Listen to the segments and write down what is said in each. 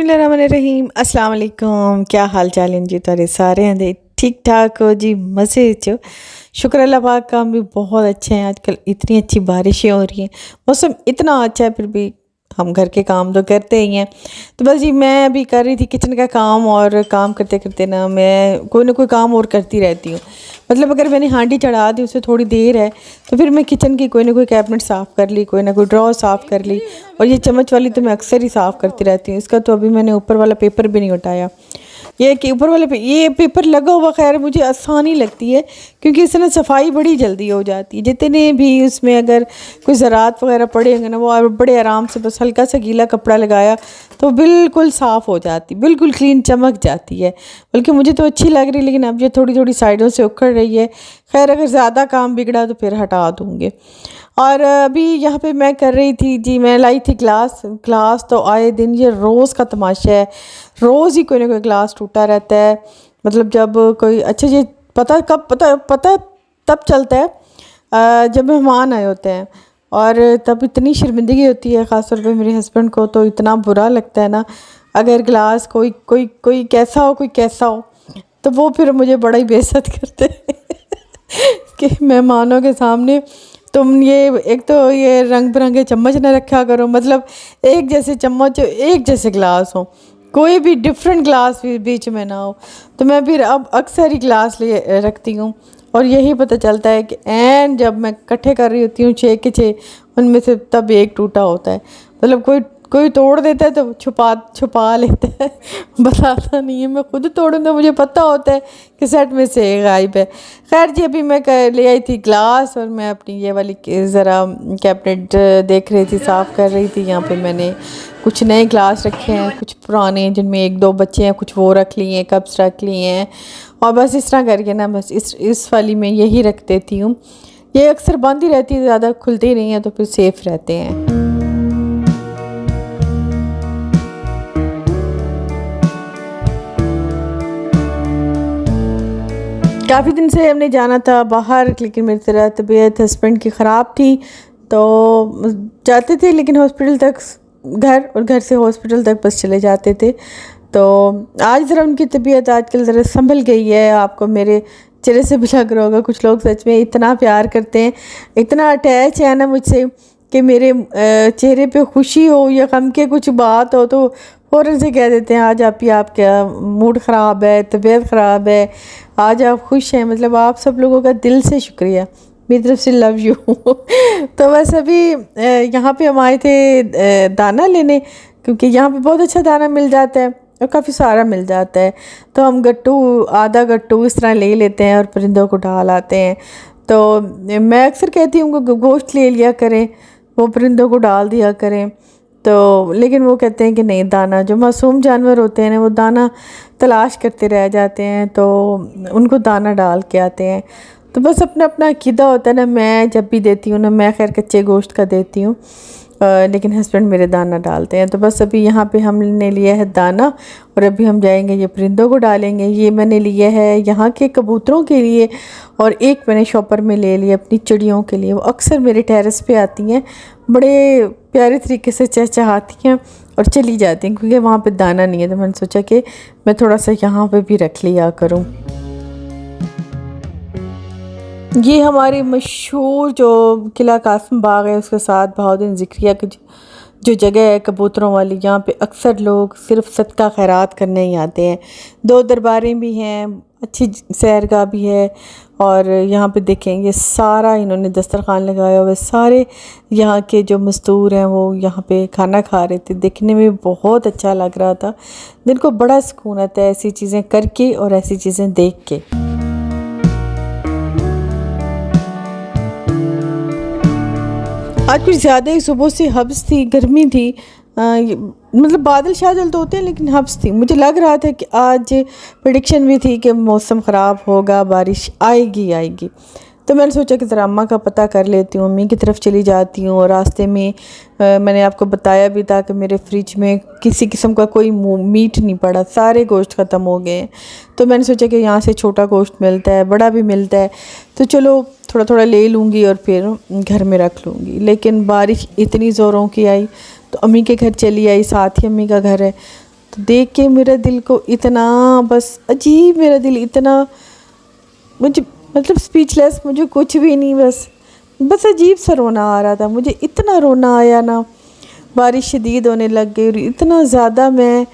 बिस्मिल्लाहिर्रहमानिर्रहीम अस्सलाम वालेकुम। क्या हाल चाल हैं जी तुहारे सारे हैं दे ठीक ठाक हो जी, मज़े च। शुक्र अल्लाह पाक का, हम भी बहुत अच्छे हैं। आजकल इतनी अच्छी बारिशें हो रही हैं, मौसम इतना अच्छा है, फिर भी हम घर के काम तो करते ही हैं। तो बस जी मैं अभी कर रही थी किचन का काम, और काम करते करते ना कोई काम और करती रहती हूँ। मतलब अगर मैंने हांडी चढ़ा दी, उससे थोड़ी देर है तो फिर मैं किचन की कोई ना कोई कैबिनेट साफ़ कर ली, कोई ना कोई ड्रॉ साफ़ कर ली। और ये चम्मच वाली तो मैं अक्सर ही साफ़ करती रहती हूँ। इसका तो अभी मैंने ऊपर वाला पेपर भी नहीं उठाया। ये कि ऊपर वाले ये पेपर लगा हुआ, खैर मुझे आसानी लगती है क्योंकि इससे ना सफाई बड़ी जल्दी हो जाती है। जितने भी उसमें अगर कोई ज़रात वगैरह पड़े होंगे ना, वो बड़े आराम से बस हल्का सा गीला कपड़ा लगाया तो बिल्कुल साफ़ हो जाती, बिल्कुल क्लीन चमक जाती है। बल्कि मुझे तो अच्छी लग रही, लेकिन अब ये थोड़ी थोड़ी साइडों से उखड़ रही है। खैर अगर ज़्यादा काम बिगड़ा तो फिर हटा दूँगे। और अभी यहाँ पे मैं कर रही थी जी, मैं लाई थी ग्लास तो आए दिन ये रोज़ का तमाशा है। रोज़ ही कोई ना कोई ग्लास टूटा रहता है। मतलब जब कोई अच्छा ये पता तब चलता है जब मेहमान आए होते हैं, और तब इतनी शर्मिंदगी होती है, ख़ासतौर पे मेरे हस्बैंड को तो इतना बुरा लगता है ना, अगर ग्लास कोई कैसा हो तो वो फिर मुझे बड़ा ही बेइज्जत करते हैं कि मेहमानों के सामने तुम ये एक तो ये रंग बिरंगे चम्मच ना रखा करो। मतलब एक जैसे चम्मच एक जैसे ग्लास हो, कोई भी डिफरेंट ग्लास भी बीच में ना हो। तो मैं फिर अब अक्सर ही ग्लास ले रखती हूँ, और यही पता चलता है कि एन जब मैं इकट्ठे कर रही होती हूँ 6 के 6, उनमें से तब एक टूटा होता है। मतलब कोई तोड़ देता है तो छुपा लेता है बताता नहीं है। मैं खुद तोड़ूंगा, मुझे पता होता है कि सेट में से गायब है। खैर जी अभी मैं ले आई थी ग्लास, और मैं अपनी ये वाली ज़रा कैबिनेट देख रही थी, साफ़ कर रही थी। यहाँ पे मैंने कुछ नए ग्लास रखे हैं, कुछ पुराने जिनमें 1-2 बच्चे हैं, कुछ वो रख लिए हैं, कप्स रख लिए हैं। और बस इस तरह करके ना बस इस वाली में यही रख देती हूँ। ये अक्सर बंद ही रहती है, ज़्यादा खुलती नहीं है, तो फिर सेफ़ रहते हैं। काफ़ी दिन से हमने जाना था बाहर, लेकिन मेरी तरह तबीयत हस्बैंड की ख़राब थी, तो जाते थे लेकिन हॉस्पिटल तक घर, और घर से हॉस्पिटल तक बस चले जाते थे। तो आज ज़रा उनकी तबीयत आजकल ज़रा संभल गई है। आपको मेरे चेहरे से भी लग रहा होगा, कुछ लोग सच में इतना प्यार करते हैं, इतना अटैच है ना मुझसे कि मेरे चेहरे पे खुशी हो या गम के कुछ बात हो तो फ़ौरन से कह देते हैं आज आपका मूड ख़राब है, तबीयत ख़राब है, आज आप खुश हैं। मतलब आप सब लोगों का दिल से शुक्रिया, मेरी तरफ से लव यू तो बस अभी यहाँ पे हम आए थे दाना लेने, क्योंकि यहाँ पे बहुत अच्छा दाना मिल जाता है और काफ़ी सारा मिल जाता है। तो हम आधा गट्टू इस तरह ले लेते हैं और परिंदों को डाल आते हैं। तो मैं अक्सर कहती हूँ कि गोश्त ले लिया करें, वो परिंदों को डाल दिया करें। तो लेकिन वो कहते हैं कि नहीं, दाना, जो मासूम जानवर होते हैं ना वो दाना तलाश करते रह जाते हैं, तो उनको दाना डाल के आते हैं। तो बस अपना अपना अकीदा होता है ना। मैं जब भी देती हूँ ना, मैं खैर कच्चे गोश्त का देती हूँ, लेकिन हस्बैंड मेरे दाना डालते हैं। तो बस अभी यहाँ पे हमने लिया है दाना, और अभी हम जाएंगे ये परिंदों को डालेंगे। ये मैंने लिया है यहाँ के कबूतरों के लिए, और एक मैंने शॉपर में ले लिया अपनी चिड़ियों के लिए। वो अक्सर मेरे टेरेस पे आती हैं, बड़े प्यारे तरीके से चहचहाती हैं और चली जाती हैं, क्योंकि वहाँ पे दाना नहीं है। तो मैंने सोचा कि मैं थोड़ा सा यहाँ पे भी रख लिया करूँ। ये हमारी मशहूर जो किला कासिम बाग है, उसके साथ बहाउद्दीन ज़िक्रिया की जो जगह है कबूतरों वाली, यहाँ पे अक्सर लोग सिर्फ सदका खैरात करने ही आते हैं। 2 दरबारें भी हैं, अच्छी सैरगाह भी है। और यहाँ पे देखें, ये सारा इन्होंने दस्तरखान लगाया हुआ है। सारे यहाँ के जो मज़दूर हैं वो यहाँ पे खाना खा रहे थे। देखने में बहुत अच्छा लग रहा था, दिल को बड़ा सुकून आता है ऐसी चीज़ें करके और ऐसी चीज़ें देख के। आज कुछ ज़्यादा ही सुबह से हब्स थी, गर्मी थी। मतलब बादल शादल तो होते हैं, लेकिन हब्स थी। मुझे लग रहा था कि आज प्रेडिक्शन भी थी कि मौसम ख़राब होगा, बारिश आएगी। तो मैंने सोचा कि ज़रा अम्मा का पता कर लेती हूँ। अम्मी की तरफ चली जाती हूँ, और रास्ते में मैंने आपको बताया भी था कि मेरे फ्रिज में किसी किस्म का कोई मीट नहीं पड़ा, सारे गोश्त ख़त्म हो गए हैं। तो मैंने सोचा कि यहाँ से छोटा गोश्त मिलता है, बड़ा भी मिलता है, तो चलो थोड़ा थोड़ा ले लूँगी और फिर घर में रख लूँगी। लेकिन बारिश इतनी ज़ोरों की आई तो अम्मी के घर चली आई, साथ ही अम्मी का घर है। तो देख के मेरा दिल को इतना, बस अजीब, मेरा दिल इतना, मुझे मतलब स्पीचलेस, मुझे कुछ भी नहीं, बस अजीब सा रोना आ रहा था। मुझे इतना रोना आया ना, बारिश शदीद होने लग गई और इतना ज़्यादा मैं,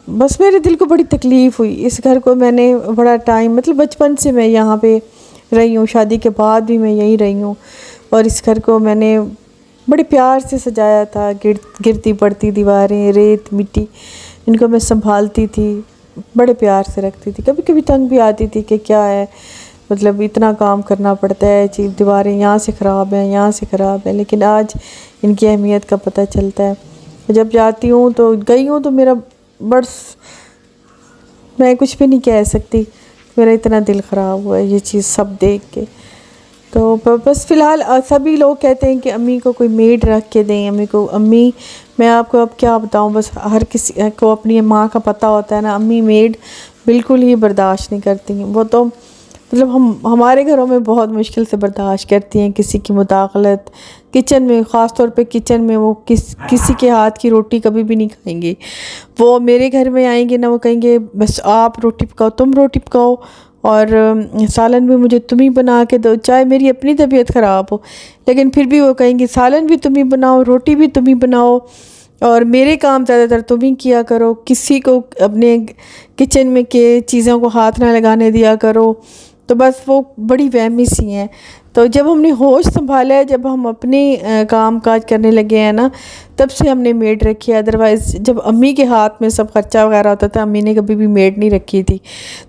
बस मेरे दिल को बड़ी तकलीफ़ हुई। इस घर को मैंने बड़ा टाइम, मतलब बचपन से मैं यहाँ पे रही हूँ, शादी के बाद भी मैं यहीं रही हूँ, और इस घर को मैंने बड़े प्यार से सजाया था। गिरती पड़ती दीवारें, रेत, मिट्टी, इनको मैं संभालती थी, बड़े प्यार से रखती थी। कभी कभी तंग भी आती थी कि क्या है, मतलब इतना काम करना पड़ता है, चीज़ दीवारें यहाँ से ख़राब हैं, यहाँ से ख़राब है, लेकिन आज इनकी अहमियत का पता चलता है। जब जाती हूँ तो, गई हूँ तो मेरा बस, मैं कुछ भी नहीं कह सकती, मेरा इतना दिल ख़राब हुआ है ये चीज़ सब देख के। तो बस फ़िलहाल सभी लोग कहते हैं कि अम्मी को कोई मेड रख के दें, अम्मी, मैं आपको अब क्या बताऊं, बस हर किसी को अपनी माँ का पता होता है ना। अम्मी मेड बिल्कुल ही बर्दाश्त नहीं करती हैं। वो तो मतलब हमारे घरों में बहुत मुश्किल से बर्दाश्त करती हैं किसी की मुदाखलत किचन में, ख़ास तौर पे किचन में। वो किसी के हाथ की रोटी कभी भी नहीं खाएंगी। वो मेरे घर में आएंगे ना, वो कहेंगे बस आप रोटी पकाओ, तुम रोटी पकाओ, और सालन भी मुझे तुम ही बना के दो, चाहे मेरी अपनी तबीयत ख़राब हो, लेकिन फिर भी वो कहेंगे सालन भी तुम ही बनाओ, रोटी भी तुम ही बनाओ, और मेरे काम ज़्यादातर तुम ही किया करो, किसी को अपने किचन में के चीज़ों को हाथ ना लगाने दिया करो। तो बस वो बड़ी वहमी सी हैं। तो जब हमने होश संभाला है, जब हम अपने काम काज करने लगे हैं ना, तब से हमने मेड रखी है। अदरवाइज़ जब अम्मी के हाथ में सब खर्चा वगैरह होता था, अम्मी ने कभी भी मेड नहीं रखी थी।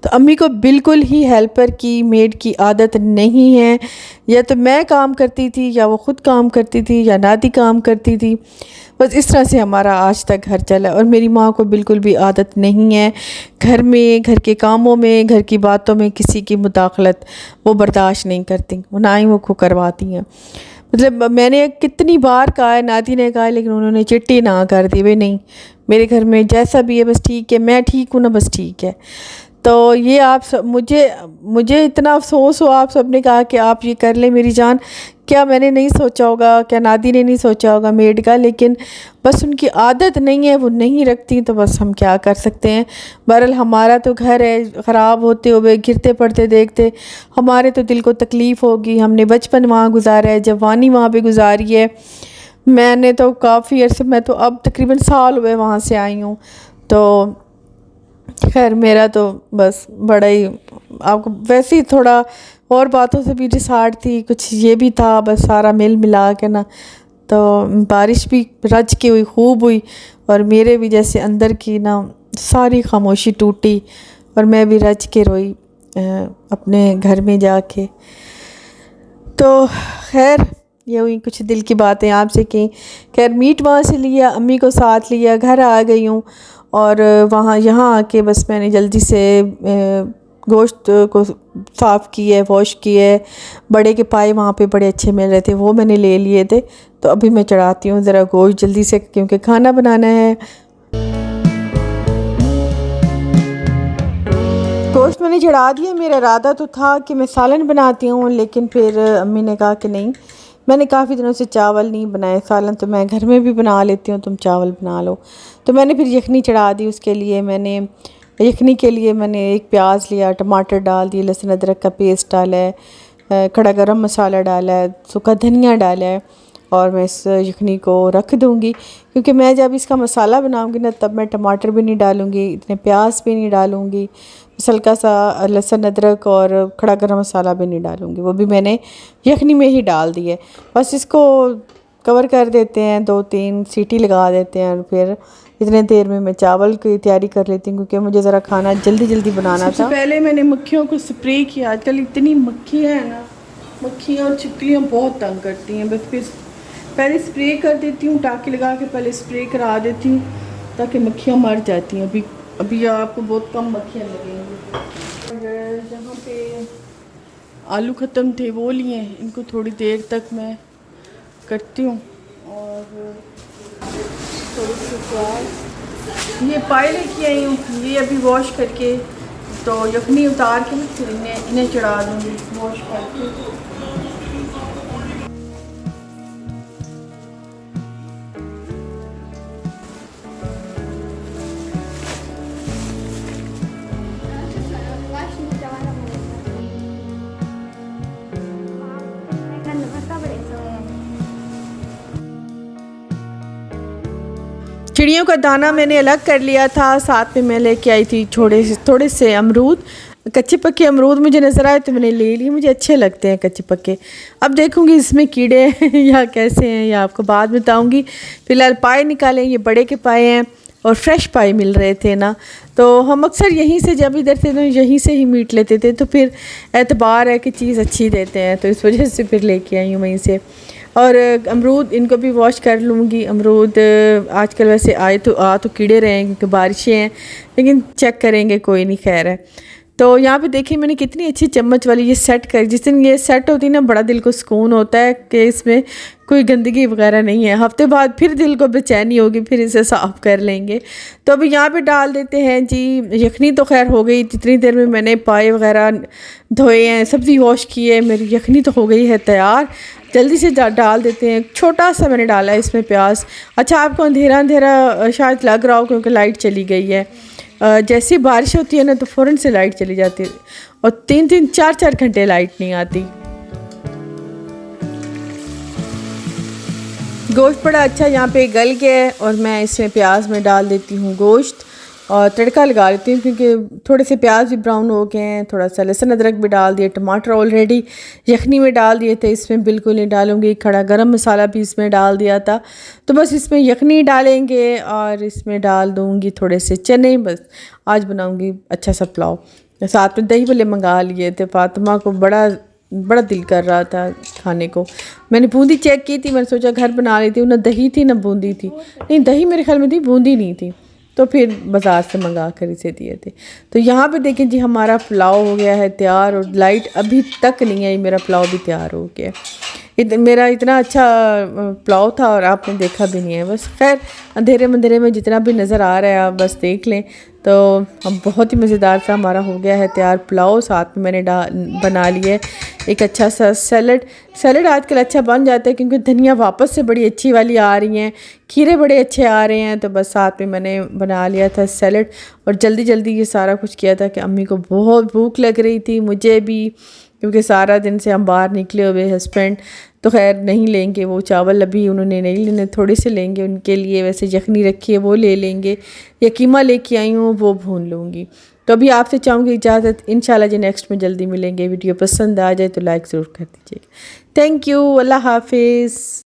तो अम्मी को बिल्कुल ही हेल्पर की, मेड की आदत नहीं है। या तो मैं काम करती थी, या वो ख़ुद काम करती थी, या नादी काम करती थी। बस इस तरह से हमारा आज तक घर चला। और मेरी माँ को बिल्कुल भी आदत नहीं है घर में, घर के कामों में, घर की बातों में किसी की मुदाखलत वो बर्दाश्त नहीं करती, वो ना ही वो को करवाती हैं। मतलब मैंने कितनी बार कहा है, नाती ने कहा है, लेकिन उन्होंने चिट्ठी ना कर दी, भाई नहीं, मेरे घर में जैसा भी है बस ठीक है, मैं ठीक हूँ ना, बस ठीक है। तो ये आप सब, मुझे इतना अफसोस हो, आप सब ने कहा कि आप ये कर लें मेरी जान। क्या मैंने नहीं सोचा होगा, क्या नादी ने नहीं सोचा होगा मेड का, लेकिन बस उनकी आदत नहीं है, वो नहीं रखती, तो बस हम क्या कर सकते हैं। बहरहाल हमारा तो घर है, ख़राब होते हुए, गिरते पड़ते देखते हमारे तो दिल को तकलीफ़ होगी। हमने बचपन वहाँ गुजारा है, जवानी वहाँ पे गुजारी है। मैंने तो काफ़ी अर्से, मैं तो अब तकरीबन साल हुए वहाँ से आई हूँ। तो खैर मेरा तो बस बड़ा ही, आपको वैसे ही थोड़ा और बातों से भी डिसार्ड थी, कुछ ये भी था, बस सारा मिल मिला के ना। तो बारिश भी रज के हुई, खूब हुई, और मेरे भी जैसे अंदर की ना सारी खामोशी टूटी, और मैं भी रज के रोई अपने घर में जाके। तो खैर ये हुई कुछ दिल की बातें आपसे की। खैर मीट वहाँ से लिया, अम्मी को साथ लिया, घर आ गई हूँ, और वहाँ यहाँ आके बस मैंने जल्दी से गोश्त को साफ़ किया है, वॉश किया है। बड़े के पाए वहाँ पे बड़े अच्छे मिल रहे थे, वो मैंने ले लिए थे। तो अभी मैं चढ़ाती हूँ ज़रा गोश्त जल्दी से, क्योंकि खाना बनाना है। गोश्त मैंने चढ़ा दिया। मेरा इरादा तो था कि मैं सालन बनाती हूँ, लेकिन फिर अम्मी ने कहा कि नहीं, मैंने काफ़ी दिनों से चावल नहीं बनाए, सालन तो मैं घर में भी बना लेती हूँ, तुम चावल बना लो। तो मैंने फिर यखनी चढ़ा दी। उसके लिए मैंने यखनी के लिए मैंने एक प्याज लिया, टमाटर डाल दिए, लहसुन अदरक का पेस्ट डाला है, खड़ा गरम मसाला डाला है, सूखा धनिया डाला है, और मैं इस यखनी को रख दूँगी। क्योंकि मैं जब इसका मसाला बनाऊँगी ना, तब मैं टमाटर भी नहीं डालूँगी, इतने प्याज भी नहीं डालूँगी, बस हल्का सा लहसुन अदरक और खड़ा गरम मसाला भी नहीं डालूँगी, वो भी मैंने यखनी में ही डाल दिए। बस इसको कवर कर देते हैं, 2-3 सीटी लगा देते हैं, और फिर इतने देर में मैं चावल की तैयारी कर लेती हूँ, क्योंकि मुझे ज़रा खाना जल्दी जल्दी बनाना था। पहले मैंने मक्खियों को स्प्रे किया। आजकल इतनी मक्खियाँ हैं ना, मक्खियाँ और छिपकलियाँ बहुत तंग करती हैं। बस फिर पहले स्प्रे कर देती हूँ, टाँकी लगा के पहले स्प्रे करा देती हूँ, ताकि मक्खियाँ मर जाती हैं। अभी आपको बहुत कम मक्खियाँ लगेंगी। और जहाँ पे आलू ख़त्म थे वो लिए, इनको थोड़ी देर तक मैं करती हूँ। और थोड़ी सी प्याज, ये पाए लेके आई हूँ, ये अभी वॉश करके, तो यखनी उतार के मैं फिर इन्हें चढ़ा दूँगी वॉश करके। चिड़ियों का दाना मैंने अलग कर लिया था, साथ में मैं लेके आई थी थोड़े से अमरूद, कच्चे पक्के अमरूद मुझे नज़र आए तो मैंने ले लिए, मुझे अच्छे लगते हैं कच्चे पक्के। अब देखूंगी इसमें कीड़े हैं या कैसे हैं या आपको बाद में बताऊंगी। फ़िलहाल पाए निकालें, ये बड़े के पाए हैं और फ्रेश पाए मिल रहे थे ना, तो हम अक्सर यहीं से जब इधर थे तो यहीं से ही मीट लेते थे, तो फिर एतबार है कि चीज़ अच्छी देते हैं, तो इस वजह से फिर लेके आई हूँ वहीं से। और अमरूद इनको भी वॉश कर लूँगी। अमरूद आजकल वैसे तो कीड़े रहे हैं क्योंकि बारिशें हैं, लेकिन चेक करेंगे, कोई नहीं, खैर है। तो यहाँ पे देखिए मैंने कितनी अच्छी चम्मच वाली ये सेट कर, जिस दिन ये सेट होती है ना, बड़ा दिल को सुकून होता है कि इसमें कोई गंदगी वगैरह नहीं है। हफ्ते बाद फिर दिल को बेचैनी होगी, फिर इसे साफ़ कर लेंगे। तो अभी यहाँ पे डाल देते हैं जी। यखनी तो खैर हो गई, जितनी देर में मैंने पाए वगैरह धोए हैं, सब्ज़ी वॉश की है, मेरी यखनी तो हो गई है तैयार। जल्दी से डाल देते हैं। छोटा सा मैंने डाला है इसमें प्याज। अच्छा, आपको अंधेरा अंधेरा शायद लग रहा हो क्योंकि लाइट चली गई है। जैसी बारिश होती है ना तो फ़ौरन से लाइट चली जाती है और 3-3 4-4 घंटे लाइट नहीं आती। गोश्त बड़ा अच्छा यहाँ पे गल गया है और मैं इसमें प्याज में डाल देती हूँ गोश्त और तड़का लगा लेती हूँ, क्योंकि थोड़े से प्याज भी ब्राउन हो गए हैं। थोड़ा सा लहसुन अदरक भी डाल दिए, टमाटर ऑलरेडी यखनी में डाल दिए थे, इसमें बिल्कुल नहीं डालूँगी। खड़ा गरम मसाला भी इसमें डाल दिया था, तो बस इसमें यखनी डालेंगे और इसमें डाल दूँगी थोड़े से चने। बस आज बनाऊँगी अच्छा सा पुलाव। साथ में दही भल्ले मंगा लिए थे, फातिमा को बड़ा दिल कर रहा था खाने को। मैंने बूंदी चेक की थी, मैंने सोचा घर बना लेती हूँ, ना दही थी ना बूंदी थी। नहीं, दही मेरे ख्याल में थी, बूंदी नहीं थी, तो फिर बाज़ार से मंगा कर इसे दिए थे। तो यहाँ पे देखें जी, हमारा पुलाव हो गया है तैयार और लाइट अभी तक नहीं आई, मेरा पुलाव भी तैयार हो गया। मेरा इतना अच्छा पुलाव था और आपने देखा भी नहीं है। बस खैर अंधेरे मंधेरे में जितना भी नज़र आ रहा है आप बस देख लें। तो अब बहुत ही मज़ेदार सा हमारा हो गया है तैयार पुलाव। साथ में मैंने बना लिया है एक अच्छा सा सैलड आजकल अच्छा बन जाता है क्योंकि धनिया वापस से बड़ी अच्छी वाली आ रही हैं, खीरे बड़े अच्छे आ रहे हैं। तो बस साथ में मैंने बना लिया था सैलड और जल्दी जल्दी ये सारा कुछ किया था कि अम्मी को बहुत भूख लग रही थी, मुझे भी, क्योंकि सारा दिन से हम बाहर निकले हुए हस्बैंड तो खैर नहीं लेंगे वो चावल, अभी उन्होंने नहीं लेने, थोड़े से लेंगे उनके लिए। वैसे यखनी रखी है वो ले लेंगे, या कीमा लेके आई हूँ वो भून लूँगी। तो अभी आपसे चाहूँगी इजाज़त, इंशाल्लाह जी नेक्स्ट में जल्दी मिलेंगे। वीडियो पसंद आ जाए तो लाइक ज़रूर कर दीजिएगा। थैंक यू, अल्लाह हाफिज़।